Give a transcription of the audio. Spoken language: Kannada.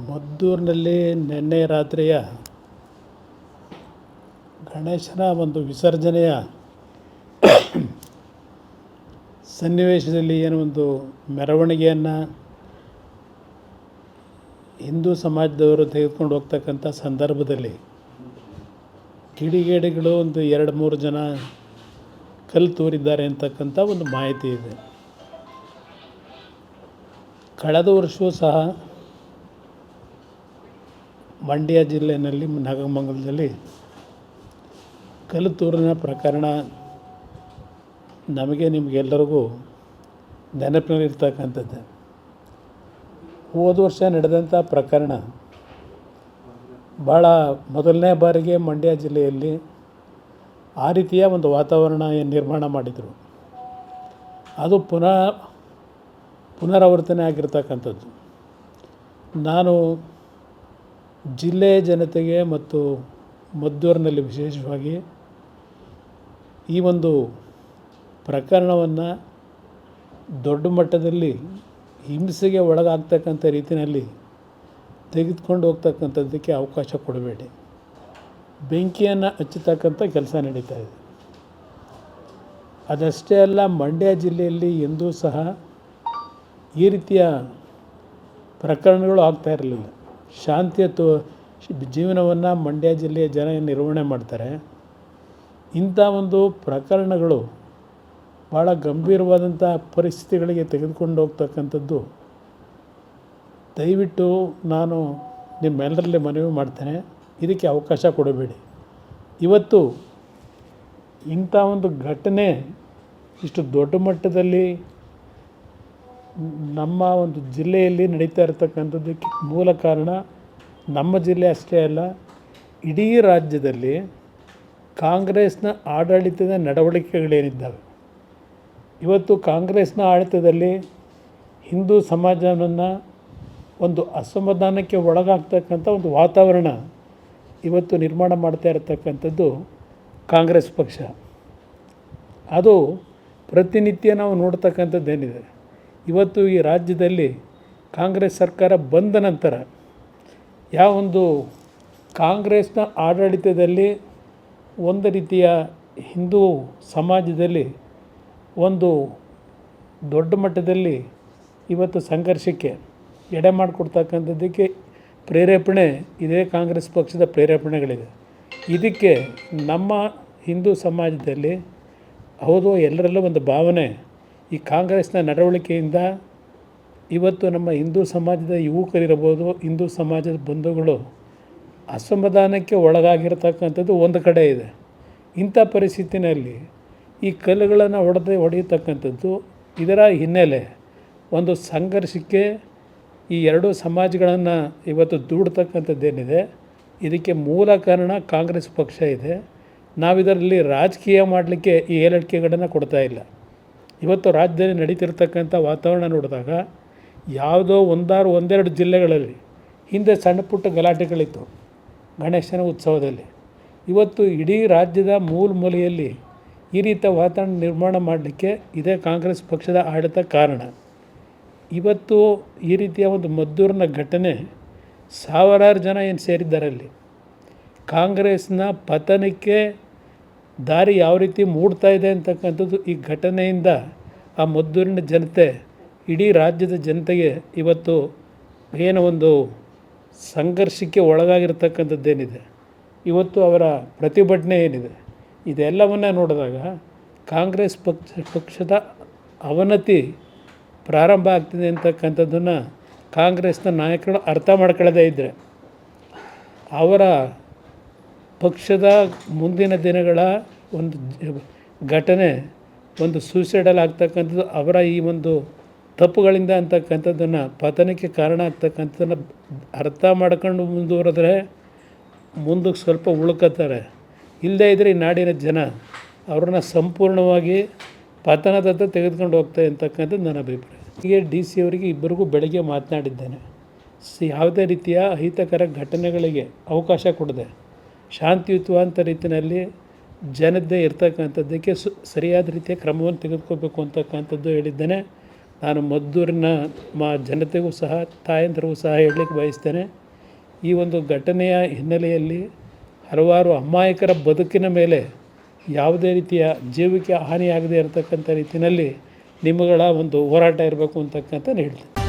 ಮದ್ದೂರಿನಲ್ಲಿ ನಿನ್ನೆ ರಾತ್ರಿಯ ಗಣೇಶನ ಒಂದು ವಿಸರ್ಜನೆಯ ಸನ್ನಿವೇಶದಲ್ಲಿ ಏನು ಒಂದು ಮೆರವಣಿಗೆಯನ್ನು ಹಿಂದೂ ಸಮಾಜದವರು ತೆಗೆದುಕೊಂಡು ಹೋಗ್ತಕ್ಕಂಥ ಸಂದರ್ಭದಲ್ಲಿ ಕಿಡಿಗೇಡಿಗಳು ಒಂದು 2-3 ಜನ ಕಲ್ಲು ತೂರಿದ್ದಾರೆ ಅಂತಕ್ಕಂಥ ಒಂದು ಮಾಹಿತಿ ಇದೆ. ಕಳೆದ ವರ್ಷವೂ ಸಹ ಮಂಡ್ಯ ಜಿಲ್ಲೆಯಲ್ಲಿ ನಾಗಮಂಗಲದಲ್ಲಿ ಕಲ್ಲು ತೂರಿನ ಪ್ರಕರಣ ನಮಗೆ ನಿಮಗೆಲ್ಲರಿಗೂ ನೆನಪಿನಲ್ಲಿರ್ತಕ್ಕಂಥದ್ದು. ಹೋದ ವರ್ಷ ನಡೆದಂಥ ಪ್ರಕರಣ ಭಾಳ ಮೊದಲನೇ ಬಾರಿಗೆ ಮಂಡ್ಯ ಜಿಲ್ಲೆಯಲ್ಲಿ ಆ ರೀತಿಯ ಒಂದು ವಾತಾವರಣ ನಿರ್ಮಾಣ ಮಾಡಿದರು. ಅದು ಪುನರಾವರ್ತನೆ ಆಗಿರ್ತಕ್ಕಂಥದ್ದು. ನಾನು ಜಿಲ್ಲೆಯ ಜನತೆಗೆ ಮತ್ತು ಮದ್ದೂರಿನಲ್ಲಿ ವಿಶೇಷವಾಗಿ ಈ ಒಂದು ಪ್ರಕರಣವನ್ನು ದೊಡ್ಡ ಮಟ್ಟದಲ್ಲಿ ಹಿಂಸೆಗೆ ಒಳಗಾಗ್ತಕ್ಕಂಥ ರೀತಿಯಲ್ಲಿ ತೆಗೆದುಕೊಂಡು ಹೋಗ್ತಕ್ಕಂಥದ್ದಕ್ಕೆ ಅವಕಾಶ ಕೊಡಬೇಡಿ. ಬೆಂಕಿಯನ್ನು ಹಚ್ಚತಕ್ಕಂಥ ಕೆಲಸ ನಡೀತಾ ಇದೆ. ಅದಷ್ಟೇ ಅಲ್ಲ, ಮಂಡ್ಯ ಜಿಲ್ಲೆಯಲ್ಲಿ ಎಂದೂ ಸಹ ಈ ರೀತಿಯ ಪ್ರಕರಣಗಳು ಆಗ್ತಾ ಇರಲಿಲ್ಲ. ಶಾಂತಿಯ ಜೀವನವನ್ನು ಮಂಡ್ಯ ಜಿಲ್ಲೆಯ ಜನ ನಿರ್ವಹಣೆ ಮಾಡ್ತಾರೆ. ಇಂಥ ಒಂದು ಪ್ರಕರಣಗಳು ಭಾಳ ಗಂಭೀರವಾದಂಥ ಪರಿಸ್ಥಿತಿಗಳಿಗೆ ತೆಗೆದುಕೊಂಡು ಹೋಗ್ತಕ್ಕಂಥದ್ದು ದಯವಿಟ್ಟು ನಾನು ನಿಮ್ಮೆಲ್ಲರಲ್ಲಿ ಮನವಿ ಮಾಡ್ತೇನೆ, ಇದಕ್ಕೆ ಅವಕಾಶ ಕೊಡಬೇಡಿ. ಇವತ್ತು ಇಂಥ ಒಂದು ಘಟನೆ ಇಷ್ಟು ದೊಡ್ಡ ಮಟ್ಟದಲ್ಲಿ ನಮ್ಮ ಒಂದು ಜಿಲ್ಲೆಯಲ್ಲಿ ನಡೀತಾ ಇರತಕ್ಕಂಥದ್ದಕ್ಕೆ ಮೂಲ ಕಾರಣ ನಮ್ಮ ಜಿಲ್ಲೆ ಅಷ್ಟೇ ಅಲ್ಲ, ಇಡೀ ರಾಜ್ಯದಲ್ಲಿ ಕಾಂಗ್ರೆಸ್ನ ಆಡಳಿತದ ನಡವಳಿಕೆಗಳೇನಿದ್ದಾವೆ, ಇವತ್ತು ಕಾಂಗ್ರೆಸ್ನ ಆಡಳಿತದಲ್ಲಿ ಹಿಂದೂ ಸಮಾಜವನ್ನು ಒಂದು ಅಸಮಾಧಾನಕ್ಕೆ ಒಳಗಾಗ್ತಕ್ಕಂಥ ಒಂದು ವಾತಾವರಣ ಇವತ್ತು ನಿರ್ಮಾಣ ಮಾಡ್ತಾ ಇರತಕ್ಕಂಥದ್ದು ಕಾಂಗ್ರೆಸ್ ಪಕ್ಷ. ಅದು ಪ್ರತಿನಿತ್ಯ ನಾವು ನೋಡ್ತಕ್ಕಂಥದ್ದೇನಿದೆ. ಇವತ್ತು ಈ ರಾಜ್ಯದಲ್ಲಿ ಕಾಂಗ್ರೆಸ್ ಸರ್ಕಾರ ಬಂದ ನಂತರ ಯಾವೊಂದು ಕಾಂಗ್ರೆಸ್ನ ಆಡಳಿತದಲ್ಲಿ ಒಂದು ರೀತಿಯ ಹಿಂದೂ ಸಮಾಜದಲ್ಲಿ ಒಂದು ದೊಡ್ಡ ಮಟ್ಟದಲ್ಲಿ ಇವತ್ತು ಸಂಘರ್ಷಕ್ಕೆ ಎಡೆ ಮಾಡಿಕೊಡ್ತಕ್ಕಂಥದ್ದಕ್ಕೆ ಪ್ರೇರೇಪಣೆ ಇದೇ ಕಾಂಗ್ರೆಸ್ ಪಕ್ಷದ ಪ್ರೇರೇಪಣೆಗಳಿದೆ. ಇದಕ್ಕೆ ನಮ್ಮ ಹಿಂದೂ ಸಮಾಜದಲ್ಲಿ ಹೌದು ಎಲ್ಲರಲ್ಲೂ ಒಂದು ಭಾವನೆ, ಈ ಕಾಂಗ್ರೆಸ್ನ ನಡವಳಿಕೆಯಿಂದ ಇವತ್ತು ನಮ್ಮ ಹಿಂದೂ ಸಮಾಜದ ಯುವಕರಿರ್ಬೋದು, ಹಿಂದೂ ಸಮಾಜದ ಬಂಧುಗಳು ಅಸಮಾಧಾನಕ್ಕೆ ಒಳಗಾಗಿರ್ತಕ್ಕಂಥದ್ದು ಒಂದು ಕಡೆ ಇದೆ. ಇಂಥ ಪರಿಸ್ಥಿತಿನಲ್ಲಿ ಈ ಕಲ್ಲುಗಳನ್ನು ಹೊಡೆಯತಕ್ಕಂಥದ್ದು ಇದರ ಹಿನ್ನೆಲೆ ಒಂದು ಸಂಘರ್ಷಕ್ಕೆ ಈ ಎರಡೂ ಸಮಾಜಗಳನ್ನು ಇವತ್ತು ದೂಡ್ತಕ್ಕಂಥದ್ದೇನಿದೆ, ಇದಕ್ಕೆ ಮೂಲ ಕಾರಣ ಕಾಂಗ್ರೆಸ್ ಪಕ್ಷ ಇದೆ. ನಾವಿದರಲ್ಲಿ ರಾಜಕೀಯ ಮಾಡಲಿಕ್ಕೆ ಈ ಹೇಳಿಕೆಗಳನ್ನು ಕೊಡ್ತಾ ಇಲ್ಲ. ಇವತ್ತು ರಾಜ್ಯದಲ್ಲಿ ನಡೀತಿರ್ತಕ್ಕಂಥ ವಾತಾವರಣ ನೋಡಿದಾಗ ಯಾವುದೋ ಒಂದೆರಡು ಜಿಲ್ಲೆಗಳಲ್ಲಿ ಹಿಂದೆ ಸಣ್ಣ ಪುಟ್ಟ ಗಲಾಟೆಗಳಿತ್ತು ಗಣೇಶನ ಉತ್ಸವದಲ್ಲಿ. ಇವತ್ತು ಇಡೀ ರಾಜ್ಯದ ಮೂಲೆಯಲ್ಲಿ ಈ ರೀತಿಯ ವಾತಾವರಣ ನಿರ್ಮಾಣ ಮಾಡಲಿಕ್ಕೆ ಇದೇ ಕಾಂಗ್ರೆಸ್ ಪಕ್ಷದ ಆಡಳಿತ ಕಾರಣ. ಇವತ್ತು ಈ ರೀತಿಯ ಒಂದು ಮದ್ದೂರಿನ ಘಟನೆ ಸಾವಿರಾರು ಜನ ಏನು ಸೇರಿದ್ದಾರೆ ಅಲ್ಲಿ. ಕಾಂಗ್ರೆಸ್ನ ಪತನಕ್ಕೆ ದಾರಿ ಯಾವ ರೀತಿ ಮೂಡ್ತಾ ಇದೆ ಅಂತಕ್ಕಂಥದ್ದು ಈ ಘಟನೆಯಿಂದ ಆ ಮದ್ದೂರಿನ ಜನತೆ, ಇಡೀ ರಾಜ್ಯದ ಜನತೆಗೆ ಇವತ್ತು ಏನು ಒಂದು ಸಂಘರ್ಷಕ್ಕೆ ಒಳಗಾಗಿರ್ತಕ್ಕಂಥದ್ದೇನಿದೆ, ಇವತ್ತು ಅವರ ಪ್ರತಿಭಟನೆ ಏನಿದೆ, ಇದೆಲ್ಲವನ್ನ ನೋಡಿದಾಗ ಕಾಂಗ್ರೆಸ್ ಪಕ್ಷದ ಅವನತಿ ಪ್ರಾರಂಭ ಆಗ್ತಿದೆ ಅಂತಕ್ಕಂಥದ್ದನ್ನು ಕಾಂಗ್ರೆಸ್ನ ನಾಯಕರು ಅರ್ಥ ಮಾಡ್ಕೊಳ್ಳದೇ ಇದ್ದರೆ ಅವರ ಪಕ್ಷದ ಮುಂದಿನ ದಿನಗಳ ಒಂದು ಘಟನೆ ಒಂದು ಸೂಸೈಡಲ್ ಆಗ್ತಕ್ಕಂಥದ್ದು, ಅವರ ಈ ಒಂದು ತಪ್ಪುಗಳಿಂದ ಅಂತಕ್ಕಂಥದ್ದನ್ನು ಪತನಕ್ಕೆ ಕಾರಣ ಆಗ್ತಕ್ಕಂಥದ್ದನ್ನು ಅರ್ಥ ಮಾಡ್ಕೊಂಡು ಮುಂದುವರೆದ್ರೆ ಮುಂದಕ್ಕೆ ಸ್ವಲ್ಪ ಉಳ್ಕೋತಾರೆ. ಇಲ್ಲದೇ ಇದ್ದರೆ ಈ ನಾಡಿನ ಜನ ಅವ್ರನ್ನ ಸಂಪೂರ್ಣವಾಗಿ ಪತನದತ್ತ ತೆಗೆದುಕೊಂಡು ಹೋಗ್ತಾರೆ ಅಂತಕ್ಕಂಥದ್ದು ನನ್ನ ಅಭಿಪ್ರಾಯ. ಹೀಗೆ DC ಅವರಿಗೆ ಇಬ್ಬರಿಗೂ ಬೆಳಗ್ಗೆ ಮಾತನಾಡಿದ್ದೇನೆ. ಯಾವುದೇ ರೀತಿಯ ಅಹಿತಕರ ಘಟನೆಗಳಿಗೆ ಅವಕಾಶ ಕೊಡದೆ ಶಾಂತಿಯುತವಾದಂಥ ರೀತಿಯಲ್ಲಿ ಜನತೆ ಇರ್ತಕ್ಕಂಥದ್ದಕ್ಕೆ ಸರಿಯಾದ ರೀತಿಯ ಕ್ರಮವನ್ನು ತೆಗೆದುಕೋಬೇಕು ಅಂತಕ್ಕಂಥದ್ದು ಹೇಳಿದ್ದೇನೆ. ನಾನು ಮದ್ದೂರಿನ ಜನತೆಗೂ ಸಹ ತಾಯಂದಿರಿಗೂ ಸಹ ಹೇಳಲಿಕ್ಕೆ ಬಯಸ್ತೇನೆ. ಈ ಒಂದು ಘಟನೆಯ ಹಿನ್ನೆಲೆಯಲ್ಲಿ ಹಲವಾರು ಅಮಾಯಕರ ಬದುಕಿನ ಮೇಲೆ ಯಾವುದೇ ರೀತಿಯ ಜೀವಕ್ಕೆ ಹಾನಿಯಾಗದೇ ಇರತಕ್ಕಂಥ ರೀತಿಯಲ್ಲಿ ನಿಮ್ಮಗಳ ಒಂದು ಹೋರಾಟ ಇರಬೇಕು ಅಂತಕ್ಕಂಥದ್ದು ಹೇಳ್ತೀನಿ.